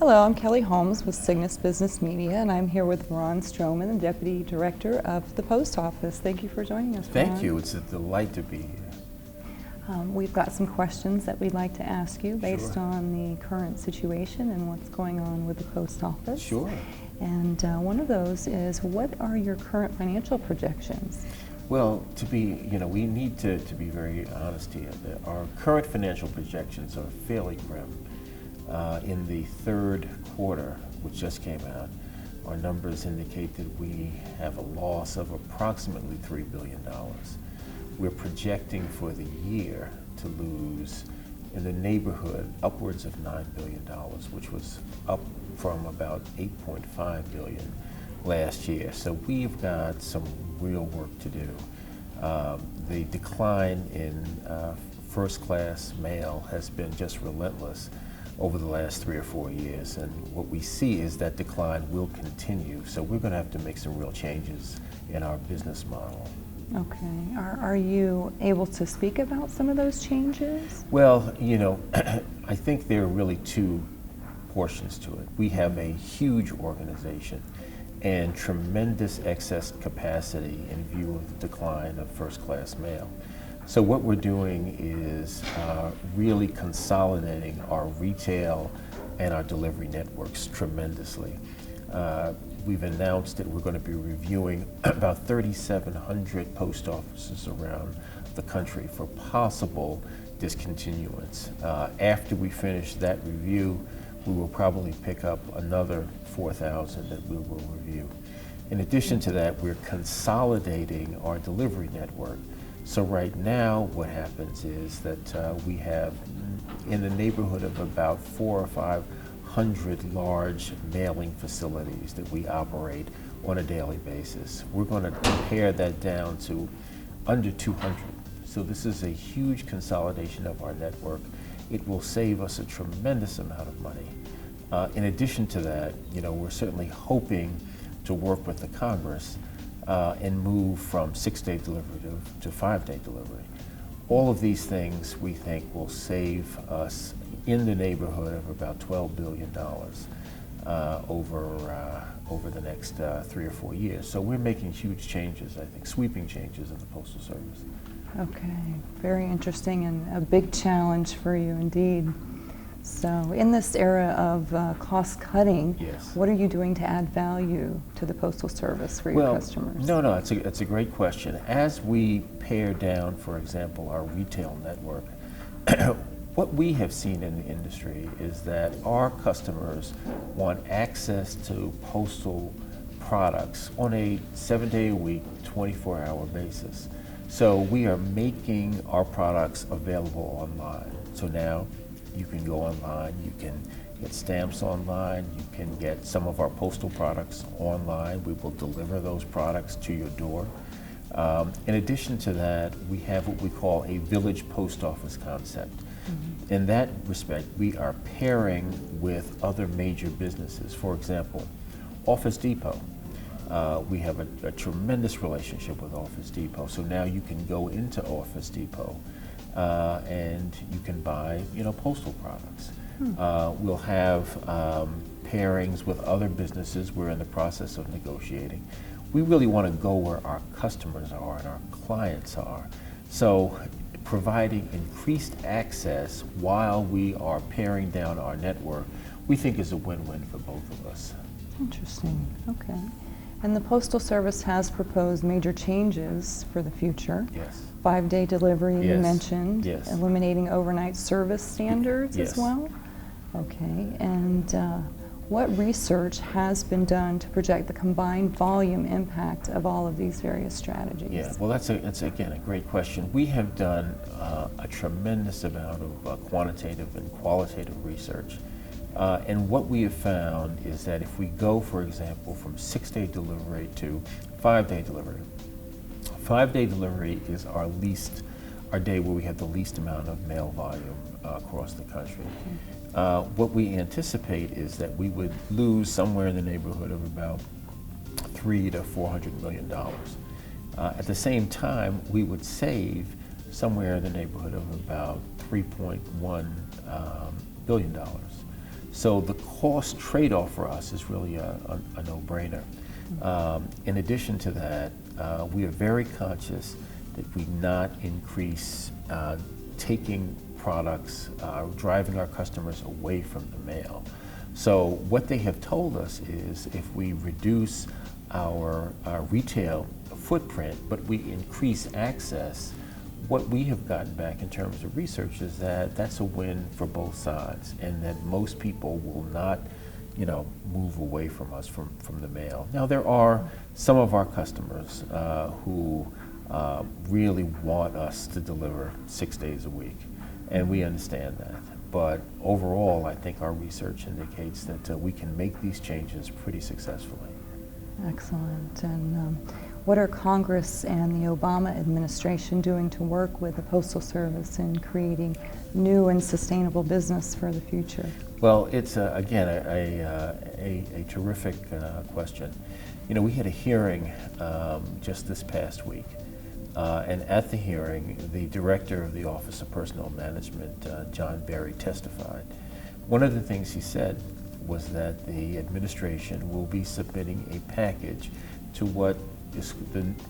Hello, I'm Kelley Holmes with Cygnus Business Media, and I'm here with Ron Stroman, the Deputy Director of the Post Office. Thank you for joining us, Ron. Thank you. It's a delight to be here. We've got some questions that we'd like to ask you based Sure. on the current situation and what's going on with the Post Office. Sure. And one of those is, what are your current financial projections? Well, we need to be very honest here. Our current financial projections are fairly grim. In the third quarter, which just came out, our numbers indicate that we have a loss of approximately $3 billion. We're projecting for the year to lose in the neighborhood upwards of $9 billion, which was up from about $8.5 billion last year. So we've got some real work to do. The decline in first-class mail has been just relentless over the last 3 or 4 years, and what we see is that decline will continue. So we're going to have to make some real changes in our business model. Okay. Are you able to speak about some of those changes? Well, I think there are really two portions to it. We have a huge organization and tremendous excess capacity in view of the decline of first-class mail. So what we're doing is really consolidating our retail and our delivery networks tremendously. We've announced that we're going to be reviewing about 3,700 post offices around the country for possible discontinuance. After we finish that review, we will probably pick up another 4,000 that we will review. In addition to that, we're consolidating our delivery network. So right now, what happens is that we have in the neighborhood of about 400 or 500 large mailing facilities that we operate on a daily basis. We're going to pare that down to under 200. So this is a huge consolidation of our network. It will save us a tremendous amount of money. In addition to that, we're certainly hoping to work with the Congress and move from 6-day delivery to 5-day delivery. All of these things we think will save us in the neighborhood of about $12 billion over the next 3 or 4 years. So we're making huge changes, I think, sweeping changes in the Postal Service. Okay, very interesting and a big challenge for you indeed. So in this era of cost cutting, Yes. What are you doing to add value to the Postal Service for your customers? No, it's a great question. As we pare down, for example, our retail network, what we have seen in the industry is that our customers want access to postal products on a 7-day-a-week, 24-hour basis. So we are making our products available online. So now you can go online, you can get stamps online, you can get some of our postal products online. We will deliver those products to your door. In addition to that, we have what we call a village post office concept. Mm-hmm. In that respect, we are pairing with other major businesses. For example, Office Depot. We have a tremendous relationship with Office Depot. So now you can go into Office Depot and you can buy, postal products. We'll have pairings with other businesses. We're in the process of negotiating. We really want to go where our customers are and our clients are. So providing increased access while we are paring down our network, we think is a win-win for both of us. Interesting, okay. And the Postal Service has proposed major changes for the future. Yes. 5-day delivery, Yes. you mentioned. Yes. Eliminating overnight service standards Yes. as well. Okay, and what research has been done to project the combined volume impact of all of these various strategies? Yeah, well, that's again a great question. We have done a tremendous amount of quantitative and qualitative research. And what we have found is that if we go, for example, from 6-day delivery to 5-day delivery, 5-day delivery is our day where we have the least amount of mail volume across the country. What we anticipate is that we would lose somewhere in the neighborhood of about $300 to $400 million. At the same time, we would save somewhere in the neighborhood of about $3.1 billion. So the cost trade-off for us is really a no-brainer. In addition to that, we are very conscious that we not increase taking products, driving our customers away from the mail. So what they have told us is if we reduce our retail footprint, but we increase access, what we have gotten back in terms of research is that that's a win for both sides, and that most people will not, move away from us from the mail. Now there are some of our customers who really want us to deliver 6 days a week, and we understand that. But overall, I think our research indicates that we can make these changes pretty successfully. Excellent. And what are Congress and the Obama administration doing to work with the Postal Service in creating new and sustainable business for the future? Well, it's again a terrific question. We had a hearing just this past week, and at the hearing, the director of the Office of Personnel Management, John Berry, testified. One of the things he said was that the administration will be submitting a package to what is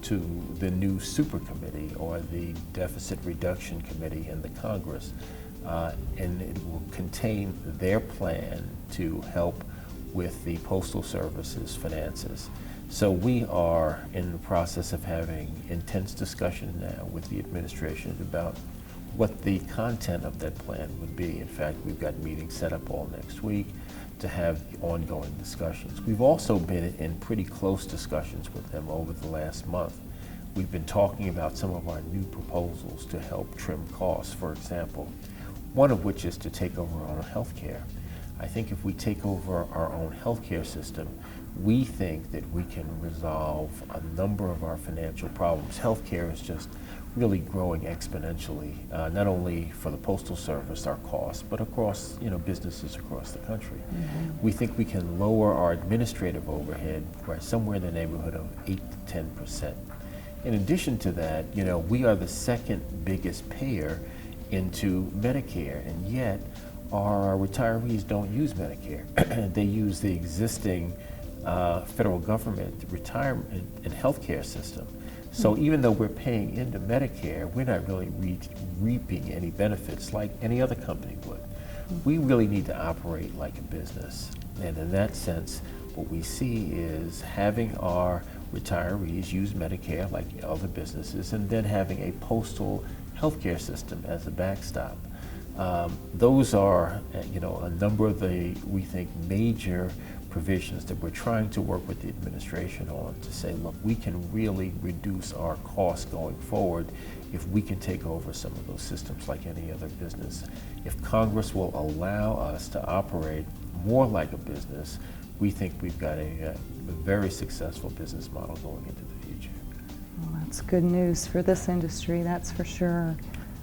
to the new super committee, or the Deficit Reduction Committee in the Congress, and it will contain their plan to help with the Postal Service's finances. So we are in the process of having intense discussion now with the administration about what the content of that plan would be. In fact, we've got meetings set up all next week to have ongoing discussions. We've also been in pretty close discussions with them over the last month. We've been talking about some of our new proposals to help trim costs, for example, one of which is to take over our own health care. I think if we take over our own healthcare system, we think that we can resolve a number of our financial problems. Healthcare is just really growing exponentially, not only for the Postal Service, our costs, but across businesses across the country. We think we can lower our administrative overhead by somewhere in the neighborhood of 8 to 10%. In addition to that, we are the second biggest payer into Medicare, and yet our retirees don't use Medicare. They use the existing federal government retirement and healthcare system. So even though we're paying into Medicare, we're not really reaping any benefits like any other company would. We really need to operate like a business. And in that sense, what we see is having our retirees use Medicare like other businesses, and then having a postal healthcare system as a backstop. Those are, a number of the, we think, major provisions that we're trying to work with the administration on to say, look, we can really reduce our costs going forward if we can take over some of those systems like any other business. If Congress will allow us to operate more like a business, we think we've got a very successful business model going into the future. Well, that's good news for this industry, that's for sure.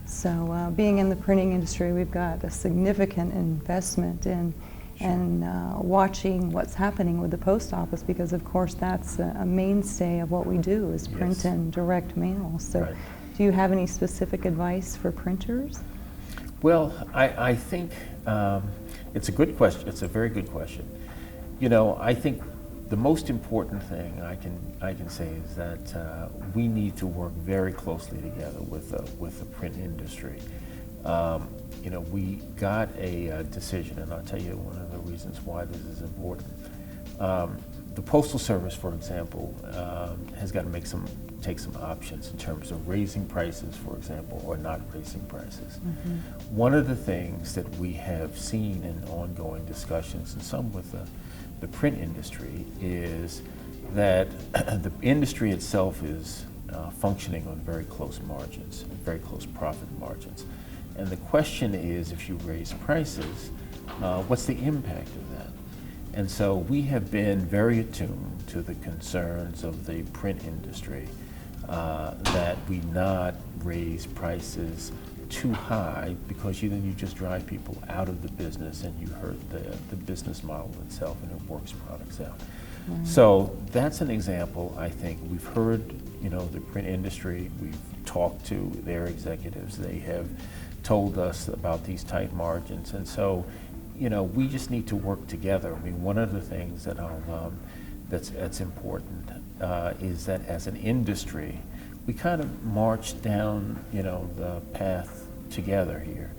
So being in the printing industry, we've got a significant investment in watching what's happening with the post office, because of course that's a mainstay of what we do is print Yes. and direct mail. So Right. do you have any specific advice for printers? Well, I think it's a good question. It's a very good question. I think the most important thing I can say is that we need to work very closely together with the print industry. We got a decision, and I'll tell you one of the reasons why this is important. The Postal Service, for example, has got to take some options in terms of raising prices, for example, or not raising prices. One of the things that we have seen in ongoing discussions, and some with the print industry, is that the industry itself is functioning on very close margins, very close profit margins. And the question is, if you raise prices, what's the impact of that? And so we have been very attuned to the concerns of the print industry that we not raise prices too high, because then you just drive people out of the business and you hurt the business model itself, and it works products out. So that's an example. I think we've heard, the print industry, we've talked to their executives. They have told us about these tight margins. And so, you know, we just need to work together. I mean, one of the things that that's important is that as an industry, we kind of march down, you know, the path together here.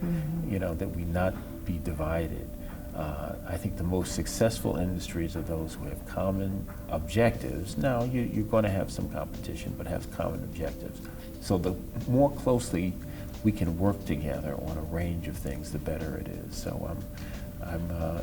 You know, that we not be divided. I think the most successful industries are those who have common objectives. Now, you're going to have some competition, but have common objectives. So the more closely we can work together on a range of things, the better it is. So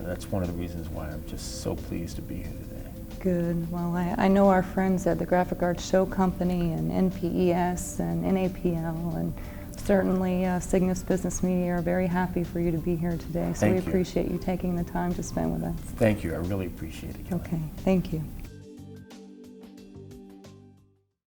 that's one of the reasons why I'm just so pleased to be here today. Good. Well, I know our friends at the Graphic Arts Show Company and NPES and NAPL and certainly Cygnus Business Media are very happy for you to be here today. So we appreciate you taking the time to spend with us. Thank you. I really appreciate it, Kelley. Okay. Thank you.